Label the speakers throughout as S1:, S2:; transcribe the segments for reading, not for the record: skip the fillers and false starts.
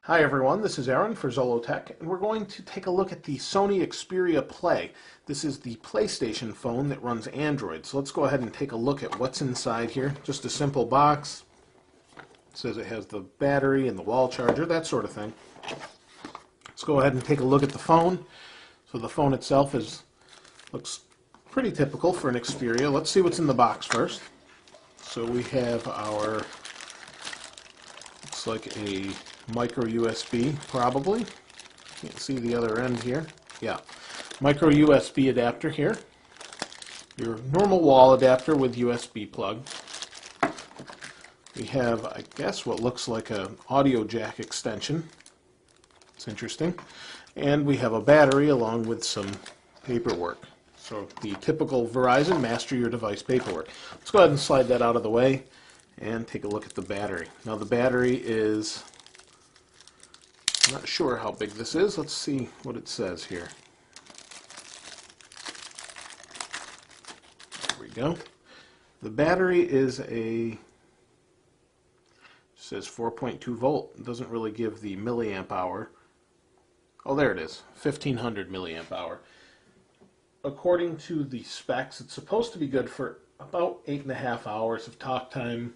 S1: Hi everyone, this is Aaron for Zollotech, and we're going to take a look at the Sony Xperia Play. This is the PlayStation phone that runs Android. So let's go ahead and take a look at what's inside here. Just a simple box. It says it has the battery and the wall charger, that sort of thing. Let's go ahead and take a look at the phone. So the phone itself looks pretty typical for an Xperia. Let's see what's in the box first. So we have our, looks like a micro USB, probably. Can't see the other end here. Yeah, micro USB adapter here. Your normal wall adapter with USB plug. We have, I guess, what looks like an audio jack extension. It's interesting. And we have a battery along with some paperwork. So the typical Verizon Master Your Device paperwork. Let's go ahead and slide that out of the way and take a look at the battery. Now the battery is, I'm not sure how big this is. Let's see what it says here. There we go. The battery is says 4.2 volt. It doesn't really give the milliamp hour. Oh, there it is, 1500 milliamp hour. According to the specs, it's supposed to be good for about 8.5 hours of talk time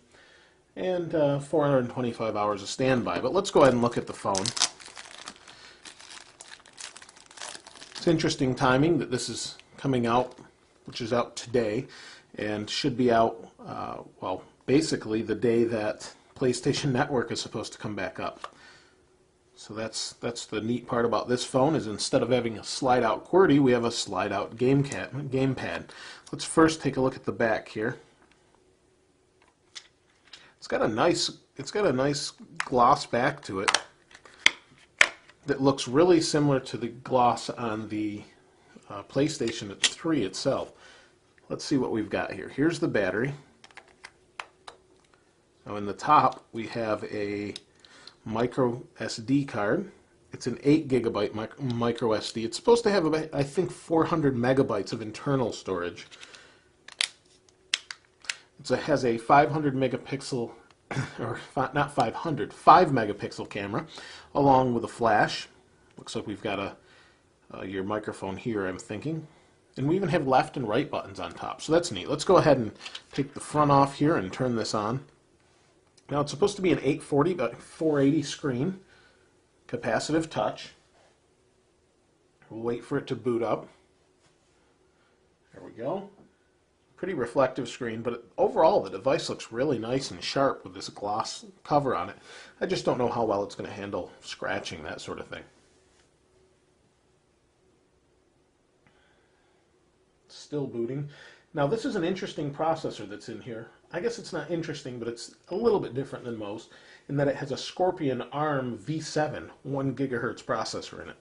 S1: and 425 hours of standby. But let's go ahead and look at the phone. It's interesting timing that this is coming out, which is out today, and should be out, well, basically the day that PlayStation Network is supposed to come back up. So that's the neat part about this phone, is instead of having a slide-out QWERTY, we have a slide-out gamepad. Let's first take a look at the back here. It's got a nice gloss back to it that looks really similar to the gloss on the PlayStation 3 itself. Let's see what we've got here. Here's the battery. Now in the top we have a micro SD card. It's an 8 gigabyte micro SD. It's supposed to have about, I think, 400 megabytes of internal storage. It has a 500 megapixel, or not 500, 5 megapixel camera, along with a flash. Looks like we've got your microphone here, I'm thinking. And we even have left and right buttons on top, so that's neat. Let's go ahead and take the front off here and turn this on. Now it's supposed to be an 840 by 480 screen, capacitive touch. We'll wait for it to boot up. There we go. Pretty reflective screen, but overall the device looks really nice and sharp with this gloss cover on it. I just don't know how well it's going to handle scratching, that sort of thing. Still booting. Now this is an interesting processor that's in here. I guess it's not interesting, but it's a little bit different than most in that it has a Scorpion ARM V7 1 gigahertz processor in it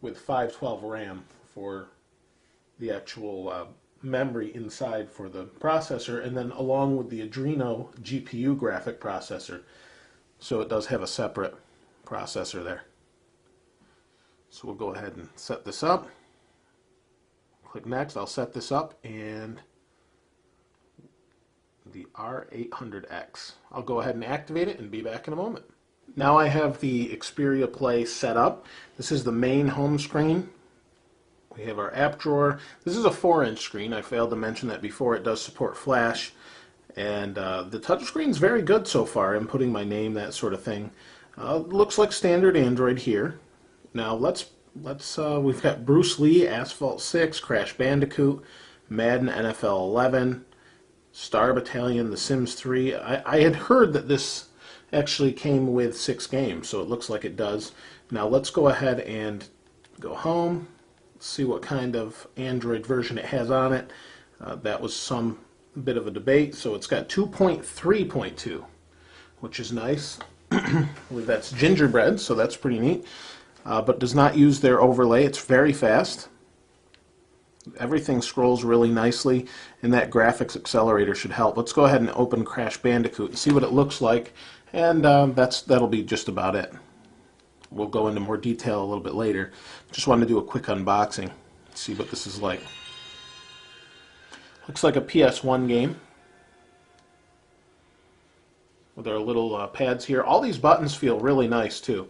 S1: with 512 RAM for the actual memory inside for the processor, and then along with the Adreno GPU graphic processor. So it does have a separate processor there. So we'll go ahead and set this up. Click next. I'll set this up, and the R800X. I'll go ahead and activate it and be back in a moment. Now I have the Xperia Play set up. This is the main home screen. We have our app drawer. This is a 4-inch screen. I failed to mention that before. It does support Flash, and the touchscreen is very good so far. Inputting my name, that sort of thing. Looks like standard Android here. Now we've got Bruce Lee, Asphalt 6, Crash Bandicoot, Madden NFL 11, Star Battalion, The Sims 3. I had heard that this actually came with 6 games, so it looks like it does. Now let's go ahead and go home, see what kind of Android version it has on it. That was some bit of a debate. So it's got 2.3.2, which is nice. I believe that's Gingerbread, so that's pretty neat. But does not use their overlay. It's very fast. Everything scrolls really nicely, and that graphics accelerator should help. Let's go ahead and open Crash Bandicoot and see what it looks like, and that'll be just about it. We'll go into more detail a little bit later. Just wanted to do a quick unboxing, see what this is like. Looks like a PS1 game. with our little pads here. All these buttons feel really nice too.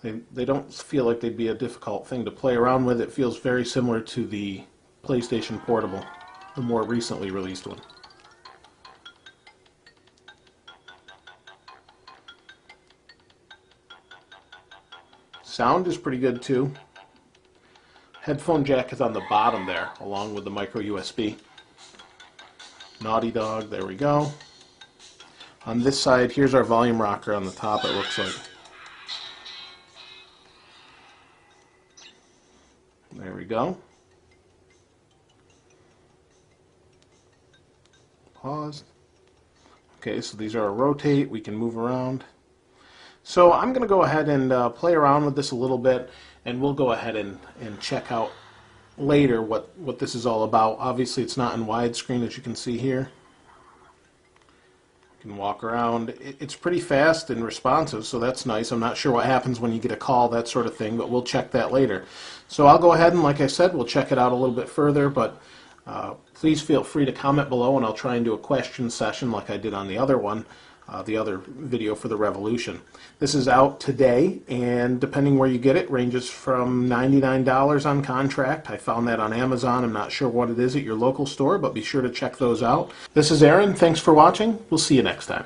S1: They don't feel like they'd be a difficult thing to play around with. It feels very similar to the PlayStation Portable, the more recently released one. Sound is pretty good too. Headphone jack is on the bottom there, along with the micro USB. Naughty Dog, there we go. On this side, here's our volume rocker on the top, it looks like. There we go. Pause. Okay, so these are a rotate, we can move around. So I'm going to go ahead and play around with this a little bit, and we'll go ahead and check out later what this is all about. Obviously it's not in widescreen, as you can see here. You can walk around. It's pretty fast and responsive, so that's nice. I'm not sure what happens when you get a call, that sort of thing, but we'll check that later. So I'll go ahead and, like I said, we'll check it out a little bit further, but please feel free to comment below, and I'll try and do a question session like I did on the other one, the other video for the Revolution. This is out today, and depending where you get it, ranges from $99 on contract. I found that on Amazon. I'm not sure what it is at your local store, but be sure to check those out. This is Aaron. Thanks for watching. We'll see you next time.